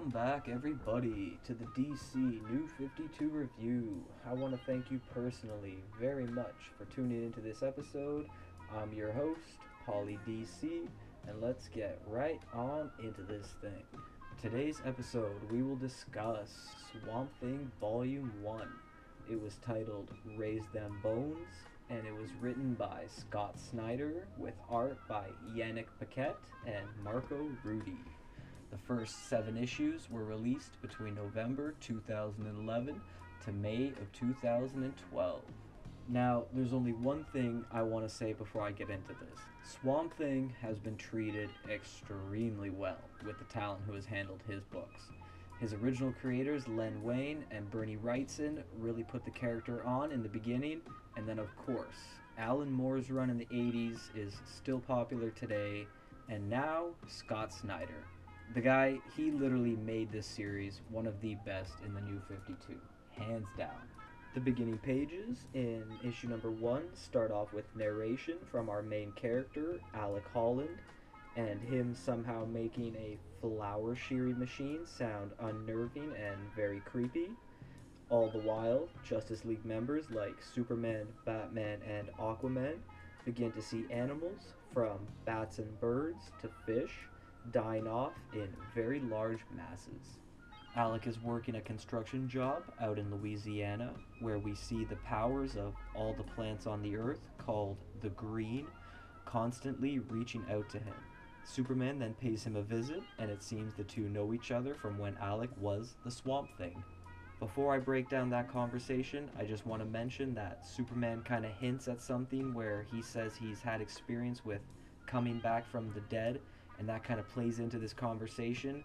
Welcome back, everybody, to the DC New 52 review. I want to thank you personally very much for tuning into this episode. I'm your host, Pauly DC, and let's get right on into this thing. Today's episode, we will discuss Swamp Thing Volume 1. It was titled Raise Them Bones, and it was written by Scott Snyder with art by Yannick Paquette and Marco Rudy. The first 7 issues were released between November 2011 to May of 2012. Now, there's only one thing I want to say before I get into this. Swamp Thing has been treated extremely well with the talent who has handled his books. His original creators, Len Wein and Bernie Wrightson, really put the character on in the beginning, and then of course, Alan Moore's run in the 80s is still popular today, and now Scott Snyder. The guy, he literally made this series one of the best in the New 52, hands down. The beginning pages in issue number 1 start off with narration from our main character, Alec Holland, and him somehow making a flower shearing machine sound unnerving and very creepy. All the while, Justice League members like Superman, Batman, and Aquaman begin to see animals, from bats and birds to fish, dying off in very large masses. Alec is working a construction job out in Louisiana, where we see the powers of all the plants on the earth, called the Green, constantly reaching out to him. Superman then pays him a visit, and it seems the two know each other from when Alec was the Swamp Thing. Before I break down that conversation, I just want to mention that Superman kind of hints at something where he says he's had experience with coming back from the dead, and that kind of plays into this conversation.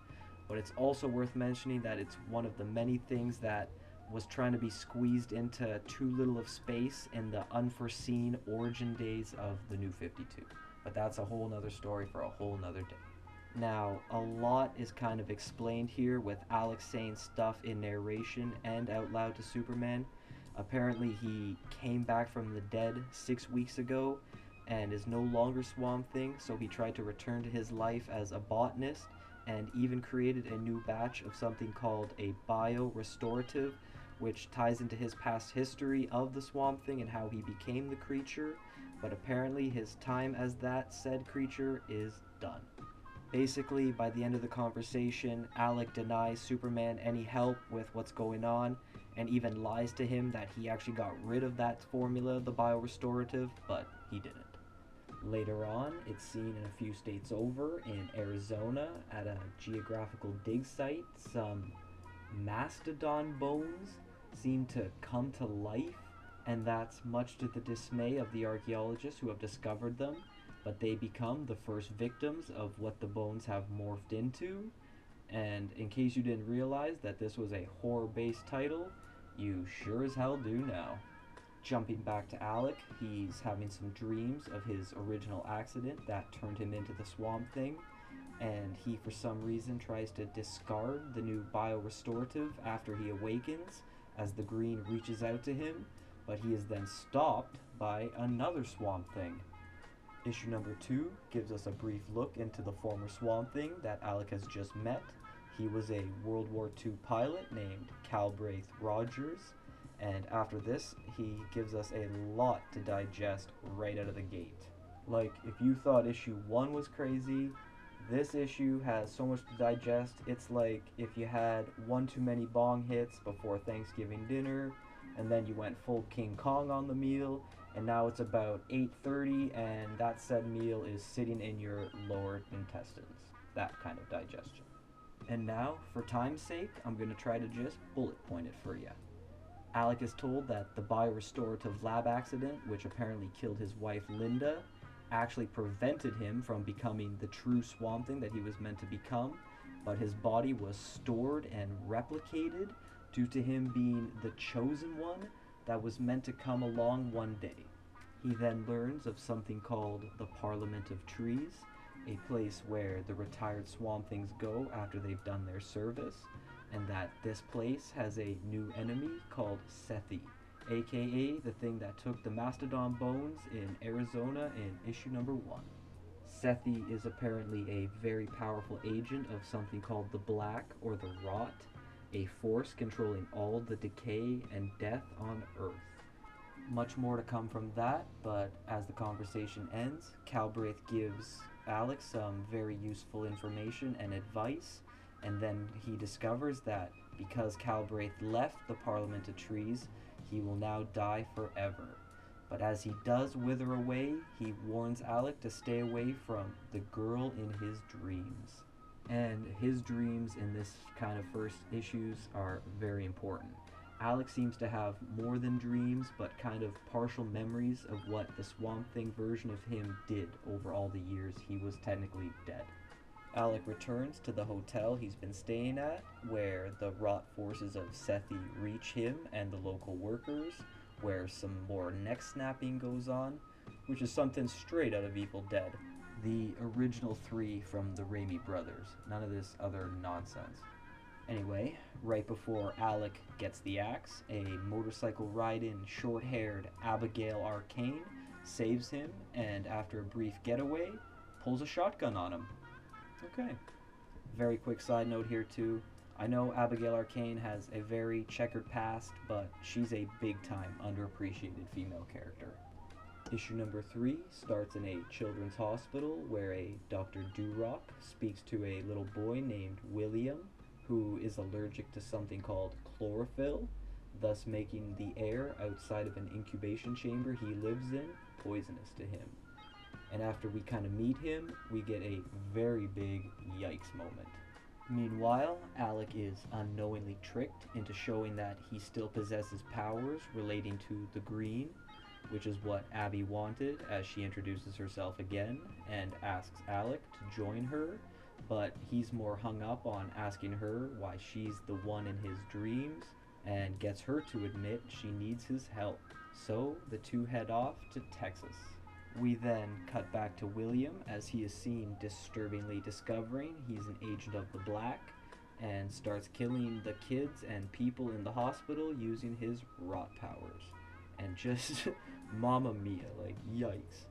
But it's also worth mentioning that it's one of the many things that was trying to be squeezed into too little of space in the unforeseen origin days of the New 52. But that's a whole nother story for a whole nother day. Now, a lot is kind of explained here with Alex saying stuff in narration and out loud to Superman. Apparently he came back from the dead 6 weeks ago and is no longer Swamp Thing, so he tried to return to his life as a botanist and even created a new batch of something called a bio-restorative, which ties into his past history of the Swamp Thing and how he became the creature, but apparently his time as that said creature is done. Basically, by the end of the conversation, Alec denies Superman any help with what's going on, and even lies to him that he actually got rid of that formula, the bio-restorative, but he didn't. Later on, it's seen in a few states over in Arizona at a geographical dig site. Some mastodon bones seem to come to life, and that's much to the dismay of the archaeologists who have discovered them, but they become the first victims of what the bones have morphed into. And in case you didn't realize that this was a horror-based title, you sure as hell do now. Jumping back to Alec, he's having some dreams of his original accident that turned him into the Swamp Thing, and he for some reason tries to discard the new bio-restorative after he awakens as the Green reaches out to him, but he is then stopped by another Swamp Thing. Issue number 2 gives us a brief look into the former Swamp Thing that Alec has just met. He was a World War II pilot named Calbraith Rogers, and after this, he gives us a lot to digest right out of the gate. Like, if you thought issue 1 was crazy, this issue has so much to digest. It's like if you had one too many bong hits before Thanksgiving dinner, and then you went full King Kong on the meal, and now it's about 8:30, and that said meal is sitting in your lower intestines. That kind of digestion. And now, for time's sake, I'm going to try to just bullet point it for you. Alec is told that the bio-restorative lab accident, which apparently killed his wife Linda, actually prevented him from becoming the true Swamp Thing that he was meant to become, but his body was stored and replicated due to him being the chosen one that was meant to come along one day. He then learns of something called the Parliament of Trees, a place where the retired Swamp Things go after they've done their service, and that this place has a new enemy called Sethi, aka the thing that took the mastodon bones in Arizona in issue number 1. Sethi is apparently a very powerful agent of something called the Black or the Rot, a force controlling all the decay and death on Earth. Much more to come from that, but as the conversation ends, Calbraith gives Alex some very useful information and advice, and then he discovers that because Calbraith left the Parliament of Trees, he will now die forever. But as he does wither away, he warns Alec to stay away from the girl in his dreams. And his dreams in this kind of first issues are very important. Alec seems to have more than dreams, but kind of partial memories of what the Swamp Thing version of him did over all the years he was technically dead. Alec returns to the hotel he's been staying at, where the rot forces of Sethi reach him and the local workers, where some more neck snapping goes on, which is something straight out of Evil Dead. The original 3 from the Raimi brothers. None of this other nonsense. Anyway, right before Alec gets the axe, a motorcycle riding, short-haired Abigail Arcane saves him, and after a brief getaway, pulls a shotgun on him. Okay. Very quick side note here too. I know Abigail Arcane has a very checkered past, but she's a big-time underappreciated female character. Issue number 3 starts in a children's hospital where a Dr. Durock speaks to a little boy named William, who is allergic to something called chlorophyll, thus making the air outside of an incubation chamber he lives in poisonous to him. And after we kind of meet him, we get a very big yikes moment. Meanwhile, Alec is unknowingly tricked into showing that he still possesses powers relating to the green, which is what Abby wanted as she introduces herself again and asks Alec to join her, but he's more hung up on asking her why she's the one in his dreams and gets her to admit she needs his help. So the two head off to Texas. We then cut back to William as he is seen disturbingly discovering he's an agent of the Black and starts killing the kids and people in the hospital using his rot powers. And just mamma mia, like yikes.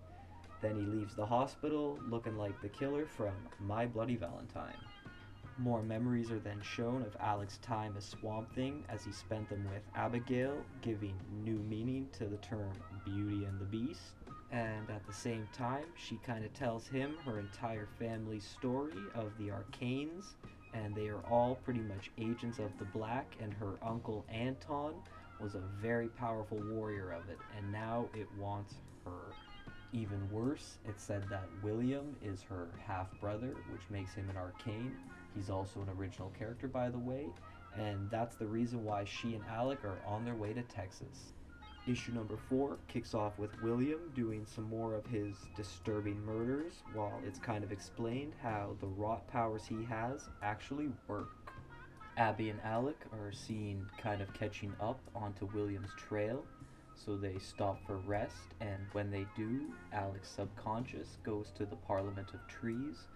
Then he leaves the hospital looking like the killer from My Bloody Valentine. More memories are then shown of Alec's time as Swamp Thing as he spent them with Abigail, giving new meaning to the term Beauty and the Beast. And at the same time, she kind of tells him her entire family's story of the Arcanes, and they are all pretty much agents of the Black, and her uncle Anton was a very powerful warrior of it, and now it wants her. Even worse, it's said that William is her half-brother, which makes him an Arcane. He's also an original character, by the way, and that's the reason why she and Alec are on their way to Texas. Issue number 4 kicks off with William doing some more of his disturbing murders, while it's kind of explained how the rot powers he has actually work. Abby and Alec are seen kind of catching up onto William's trail, so they stop for rest, and when they do, Alec's subconscious goes to the Parliament of Trees,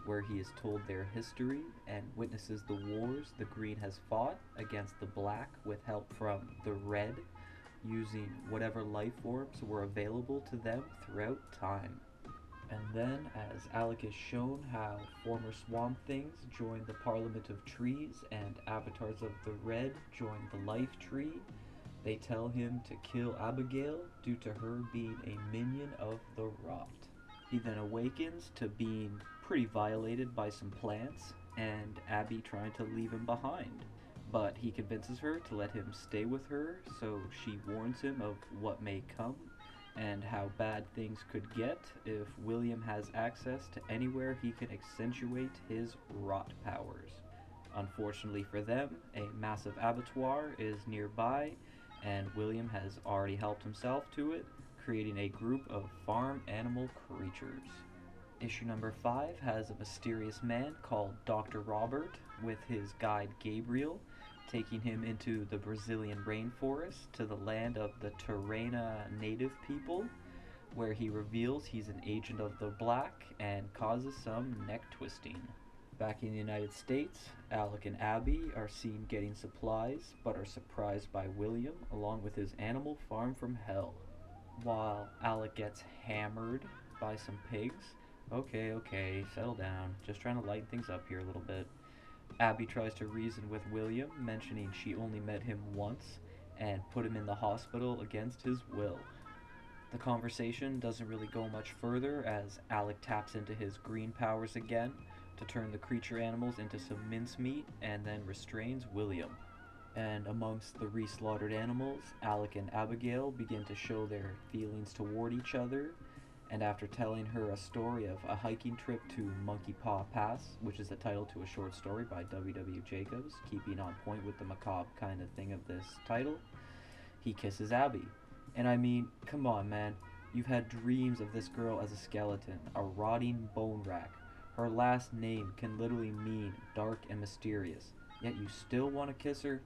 where he is told their history and witnesses the wars the Green has fought against the Black with help from the Red, using whatever life forms were available to them throughout time. And then, as Alec is shown how former Swamp Things joined the Parliament of Trees and avatars of the Red joined the Life Tree, they tell him to kill Abigail due to her being a minion of the Rot. He then awakens to being pretty violated by some plants, and Abby trying to leave him behind. But he convinces her to let him stay with her, so she warns him of what may come and how bad things could get if William has access to anywhere he can accentuate his rot powers. Unfortunately for them, a massive abattoir is nearby, and William has already helped himself to it, creating a group of farm animal creatures. Issue number 5 has a mysterious man called Dr. Robert with his guide Gabriel, taking him into the Brazilian rainforest to the land of the Terrena native people, where he reveals he's an agent of the Black and causes some neck twisting. Back in the United States, Alec and Abby are seen getting supplies, but are surprised by William along with his animal farm from hell. While Alec gets hammered by some pigs, Okay, settle down. Just trying to lighten things up here a little bit. Abby tries to reason with William, mentioning she only met him once and put him in the hospital against his will. The conversation doesn't really go much further as Alec taps into his green powers again to turn the creature animals into some mincemeat and then restrains William. And amongst the re-slaughtered animals, Alec and Abigail begin to show their feelings toward each other. And after telling her a story of a hiking trip to Monkey Paw Pass, which is the title to a short story by W. Jacobs, keeping on point with the macabre kind of thing of this title, he kisses Abby. And I mean, come on, man. You've had dreams of this girl as a skeleton, a rotting bone rack. Her last name can literally mean dark and mysterious, yet you still want to kiss her?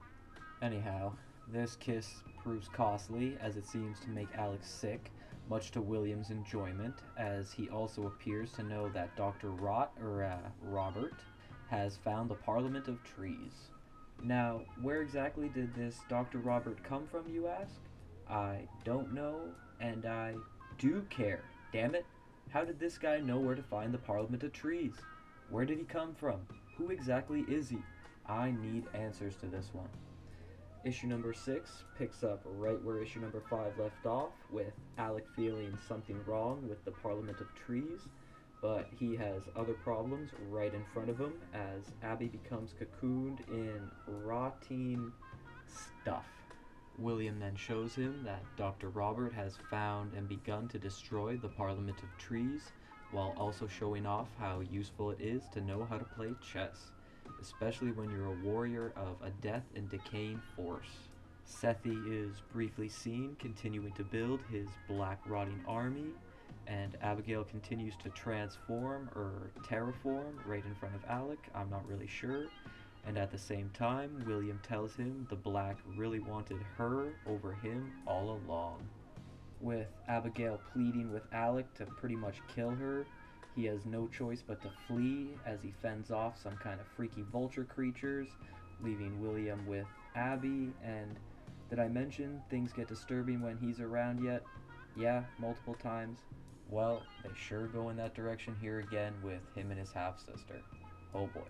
Anyhow, this kiss proves costly as it seems to make Alex sick, much to William's enjoyment, as he also appears to know that Robert, has found the Parliament of Trees. Now, where exactly did this Dr. Robert come from, you ask? I don't know, and I do care. Damn it! How did this guy know where to find the Parliament of Trees? Where did he come from? Who exactly is he? I need answers to this one. Issue number 6 picks up right where issue number 5 left off, with Alec feeling something wrong with the Parliament of Trees, but he has other problems right in front of him as Abby becomes cocooned in rotting stuff. William then shows him that Dr. Robert has found and begun to destroy the Parliament of Trees, while also showing off how useful it is to know how to play chess, especially when you're a warrior of a death and decaying force. Sethi is briefly seen continuing to build his black rotting army, and Abigail continues to transform or terraform right in front of Alec, I'm not really sure. And at the same time, William tells him the Black really wanted her over him all along. With Abigail pleading with Alec to pretty much kill her, he has no choice but to flee as he fends off some kind of freaky vulture creatures, leaving William with Abby. And did I mention things get disturbing when he's around yet? Yeah, multiple times. Well, they sure go in that direction here again with him and his half-sister. Oh boy.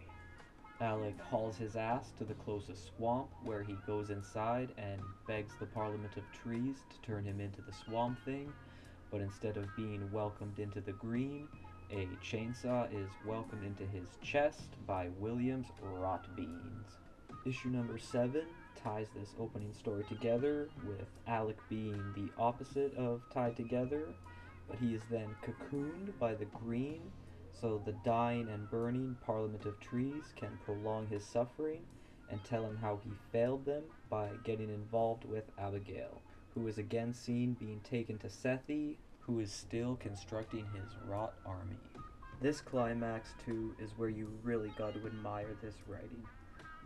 Alec hauls his ass to the closest swamp, where he goes inside and begs the Parliament of Trees to turn him into the Swamp Thing, but instead of being welcomed into the green, a chainsaw is welcomed into his chest by William's rot beans. Issue number 7 ties this opening story together, with Alec being the opposite of tied together, but he is then cocooned by the green, so the dying and burning Parliament of Trees can prolong his suffering and tell him how he failed them by getting involved with Abigail, who is again seen being taken to Sethi, who is still constructing his rot army. This climax, too, is where you really got to admire this writing.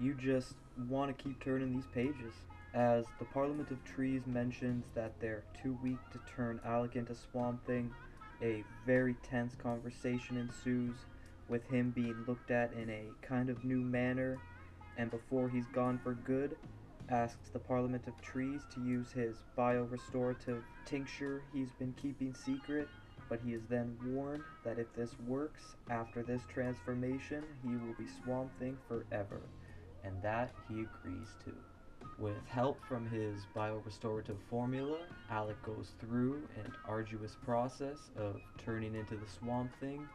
You just want to keep turning these pages, as the Parliament of Trees mentions that they're too weak to turn Alec into Swamp Thing. A very tense conversation ensues, with him being looked at in a kind of new manner, and before he's gone for good, asks the Parliament of Trees to use his bio-restorative tincture he's been keeping secret, but he is then warned that if this works, after this transformation, he will be Swamp Thing forever, and that he agrees to. With help from his bio-restorative formula, Alec goes through an arduous process of turning into the Swamp Thing,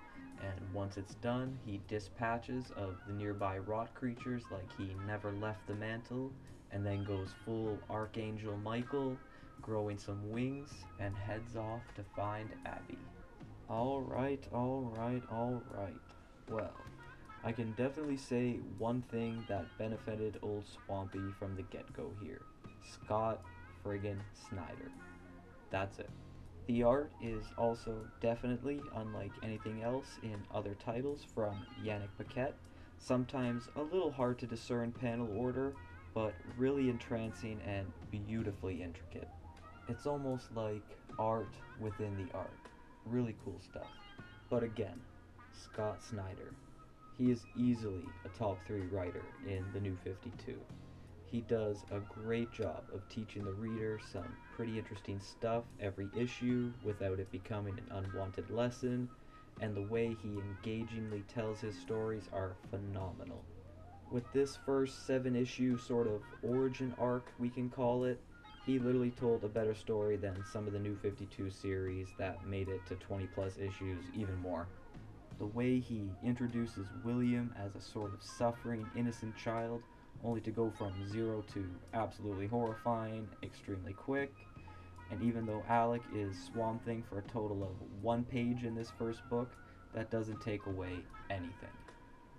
and once it's done, he dispatches of the nearby rot creatures like he never left the mantle, and then goes full Archangel Michael, growing some wings, and heads off to find Abby. Alright. Well, I can definitely say one thing that benefited old Swampy from the get-go here. Scott friggin' Snyder. That's it. The art is also definitely unlike anything else in other titles from Yannick Paquette. Sometimes a little hard to discern panel order, but really entrancing and beautifully intricate. It's almost like art within the art. Really cool stuff. But again, Scott Snyder. He is easily a top 3 writer in the New 52. He does a great job of teaching the reader some pretty interesting stuff every issue without it becoming an unwanted lesson, and the way he engagingly tells his stories are phenomenal. With this first 7 issue sort of origin arc, we can call it, he literally told a better story than some of the New 52 series that made it to 20 plus issues, even more. The way he introduces William as a sort of suffering, innocent child, only to go from zero to absolutely horrifying extremely quick. And even though Alec is Swamp Thing for a total of 1 page in this first book, that doesn't take away anything.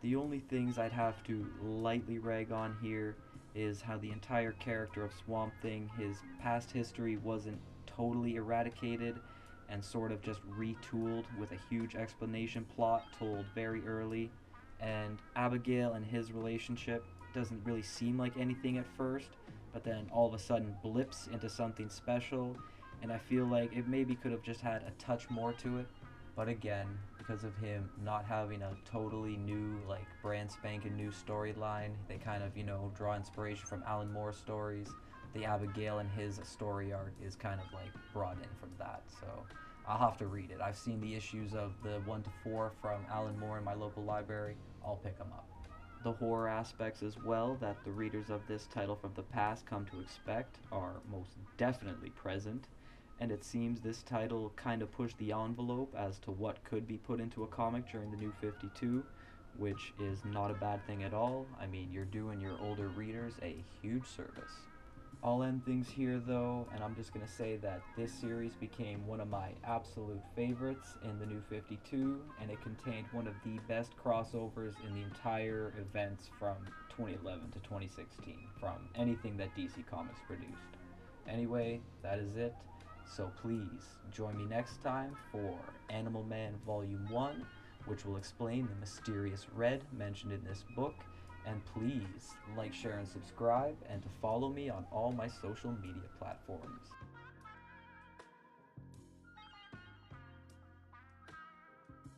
The only things I'd have to lightly rag on here is how the entire character of Swamp Thing, his past history wasn't totally eradicated and sort of just retooled with a huge explanation plot told very early. And Abigail and his relationship doesn't really seem like anything at first, but then all of a sudden blips into something special, and I feel like it maybe could have just had a touch more to it. But again, because of him not having a totally new, like brand spanking new storyline, they kind of, draw inspiration from Alan Moore's stories. The Abigail and his story arc is kind of like brought in from that, so I'll have to read it. I've seen the issues of the 1 to 4 from Alan Moore in my local library. I'll pick them up. The horror aspects as well that the readers of this title from the past come to expect are most definitely present, and it seems this title kind of pushed the envelope as to what could be put into a comic during the New 52, which is not a bad thing at all. I mean, you're doing your older readers a huge service. I'll end things here though, and I'm just going to say that this series became one of my absolute favorites in the New 52, and it contained one of the best crossovers in the entire events from 2011 to 2016, from anything that DC Comics produced. Anyway, that is it, so please join me next time for Animal Man Volume 1, which will explain the mysterious red mentioned in this book. And please like, share, and subscribe, and to follow me on all my social media platforms.